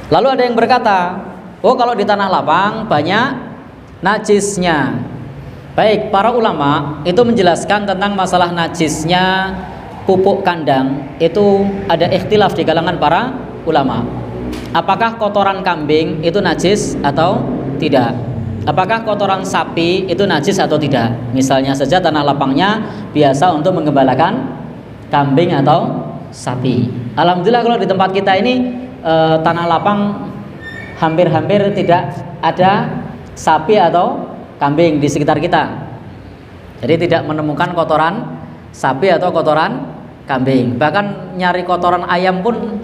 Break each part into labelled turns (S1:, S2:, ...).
S1: Lalu ada yang berkata, oh kalau di tanah lapang banyak najisnya. Baik, para ulama itu menjelaskan tentang masalah najisnya pupuk kandang. Itu ada ikhtilaf di kalangan para ulama. Apakah kotoran kambing itu najis atau tidak? Apakah kotoran sapi itu najis atau tidak? Misalnya saja tanah lapangnya biasa untuk menggembalakan kambing atau sapi. Alhamdulillah kalau di tempat kita ini tanah lapang hampir-hampir tidak ada sapi atau kambing di sekitar kita. Jadi tidak menemukan kotoran sapi atau kotoran kambing. Bahkan nyari kotoran ayam pun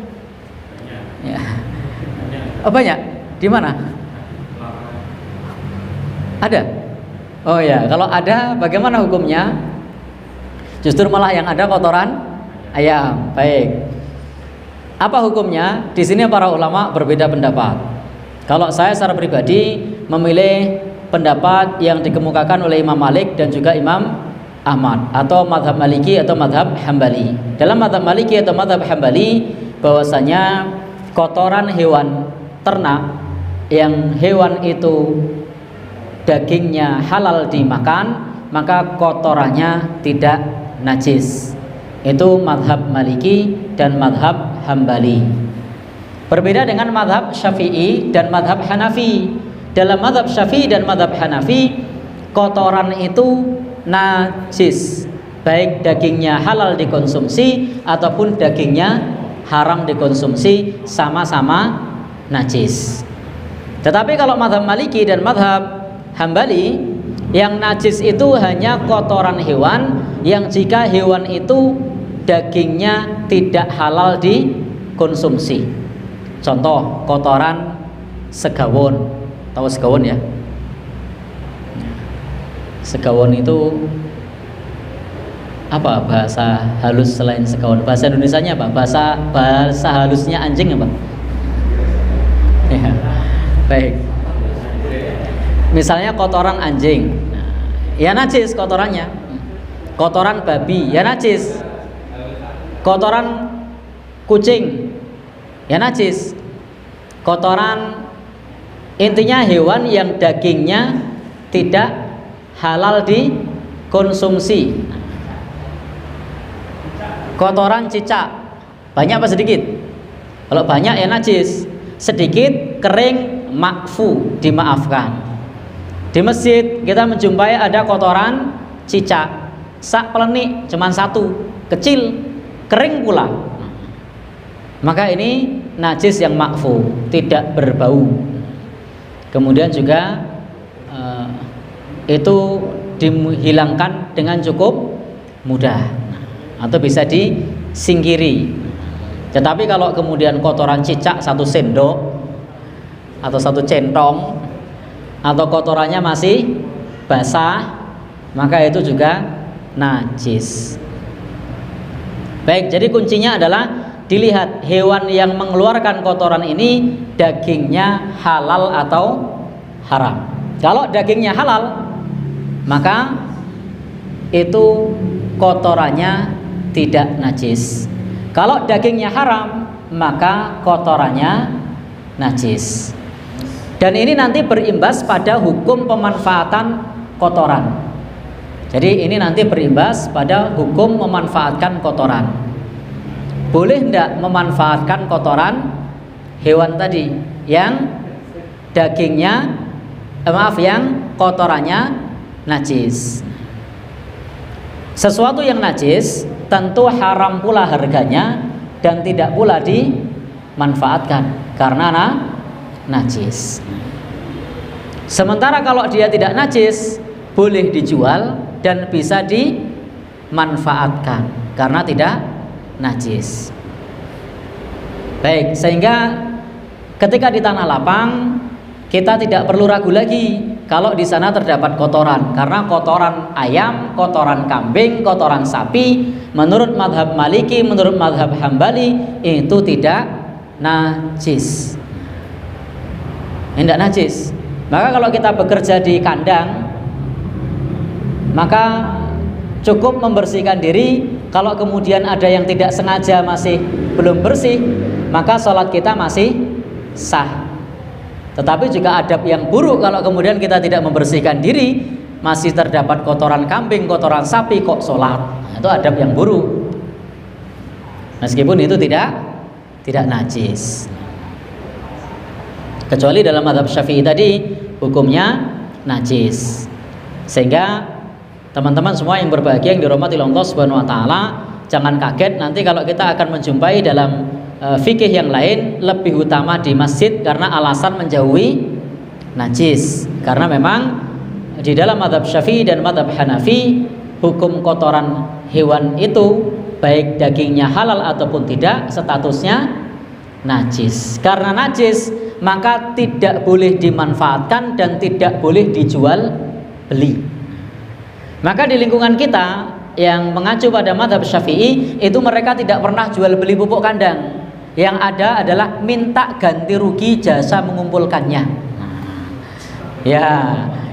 S1: ya. Oh, banyak. Di mana? Ada? Oh ya, kalau ada bagaimana hukumnya? Justru malah yang ada kotoran ayam. Baik. Apa hukumnya? Di sini para ulama berbeda pendapat. Kalau saya secara pribadi memilih pendapat yang dikemukakan oleh Imam Malik dan juga Imam Ahmad, atau mazhab Maliki atau mazhab Hambali. Dalam mazhab Maliki atau mazhab Hambali, bahwasanya kotoran hewan ternak yang hewan itu dagingnya halal dimakan, maka kotorannya tidak najis. Itu mazhab Maliki dan mazhab Hambali. Berbeda dengan mazhab Syafi'i dan mazhab Hanafi. Dalam mazhab Syafi'i dan mazhab Hanafi, kotoran itu najis, baik dagingnya halal dikonsumsi ataupun dagingnya haram dikonsumsi, sama-sama najis. Tetapi kalau mazhab Maliki dan mazhab Hambali, yang najis itu hanya kotoran hewan yang jika hewan itu dagingnya tidak halal dikonsumsi. Contoh kotoran segawon. Tahu segawon ya? Segawon itu apa bahasa halus selain segawon? Bahasa Indonesianya apa? Bahasa halusnya anjing apa? Ya. Baik. Misalnya kotoran anjing, ya najis kotorannya. Kotoran babi, ya najis. Kotoran kucing, ya najis. Kotoran, intinya hewan yang dagingnya tidak halal dikonsumsi. Kotoran cicak, banyak apa sedikit? Kalau banyak ya najis, sedikit kering makfu, dimaafkan. Di masjid kita menjumpai ada kotoran cicak, sak pelenik cuman satu, kecil, kering pula. Maka ini najis yang makfu, tidak berbau. Kemudian juga itu dihilangkan dengan cukup mudah atau bisa disingkiri. Tetapi kalau kemudian kotoran cicak satu sendok atau satu centong, atau kotorannya masih basah, maka itu juga najis. Baik, jadi kuncinya adalah dilihat hewan yang mengeluarkan kotoran ini dagingnya halal atau haram. Kalau dagingnya halal, maka itu kotorannya tidak najis. Kalau dagingnya haram, maka kotorannya najis. Dan ini nanti berimbas pada hukum pemanfaatan kotoran. Jadi ini nanti berimbas pada hukum memanfaatkan kotoran. Boleh tidak memanfaatkan kotoran hewan tadi yang dagingnya yang kotorannya najis. Sesuatu yang najis tentu haram pula harganya dan tidak pula dimanfaatkan karena najis. Sementara kalau dia tidak najis, boleh dijual dan bisa dimanfaatkan karena tidak najis. Baik, sehingga ketika di tanah lapang kita tidak perlu ragu lagi kalau di sana terdapat kotoran, karena kotoran ayam, kotoran kambing, kotoran sapi menurut mazhab Maliki, menurut mazhab Hambali itu tidak najis. Tidak najis. Maka kalau kita bekerja di kandang, maka cukup membersihkan diri. Kalau kemudian ada yang tidak sengaja masih belum bersih, maka sholat kita masih sah. Tetapi jika adab yang buruk, kalau kemudian kita tidak membersihkan diri, masih terdapat kotoran kambing, kotoran sapi, kok sholat, nah, itu adab yang buruk. Meskipun itu tidak najis. Kecuali dalam mazhab Syafi'i tadi hukumnya najis. Sehingga teman-teman semua yang berbahagia, yang dirahmati Allah Subhanahu wa taala, jangan kaget nanti kalau kita akan menjumpai dalam fikih yang lain lebih utama di masjid karena alasan menjauhi najis. Karena memang di dalam mazhab Syafi'i dan mazhab Hanafi, hukum kotoran hewan itu baik dagingnya halal ataupun tidak statusnya najis. Karena najis maka tidak boleh dimanfaatkan dan tidak boleh dijual beli. Maka di lingkungan kita yang mengacu pada mazhab Syafi'i itu mereka tidak pernah jual beli pupuk kandang. Yang ada adalah minta ganti rugi jasa mengumpulkannya. Ya,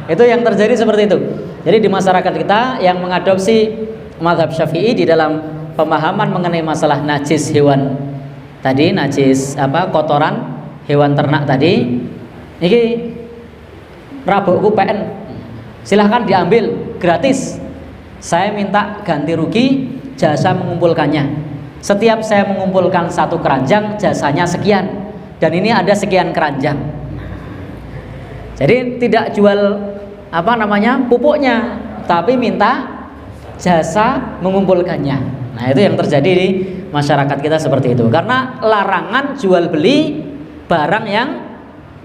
S1: itu yang terjadi seperti itu. Jadi di masyarakat kita yang mengadopsi mazhab Syafi'i di dalam pemahaman mengenai masalah najis hewan tadi, najis kotoran hewan ternak tadi, ini rabukku PN, silahkan diambil gratis. Saya minta ganti rugi jasa mengumpulkannya. Setiap saya mengumpulkan satu keranjang jasanya sekian, dan ini ada sekian keranjang. Jadi tidak jual pupuknya, tapi minta jasa mengumpulkannya. Nah, itu yang terjadi di masyarakat kita seperti itu. Karena larangan jual beli barang yang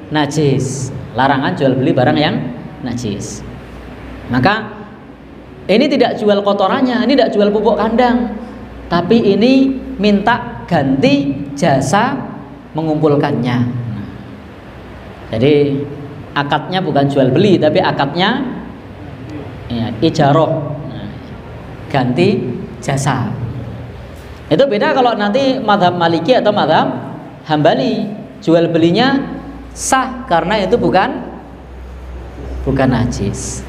S1: najis. Larangan jual beli barang yang najis. Maka ini tidak jual kotorannya, ini tidak jual pupuk kandang, tapi ini minta ganti jasa mengumpulkannya. Jadi akadnya bukan jual beli, tapi akadnya ijaroh, ganti jasa. Itu beda kalau nanti mazhab Maliki atau mazhab Hambali, jual belinya sah karena itu bukan najis.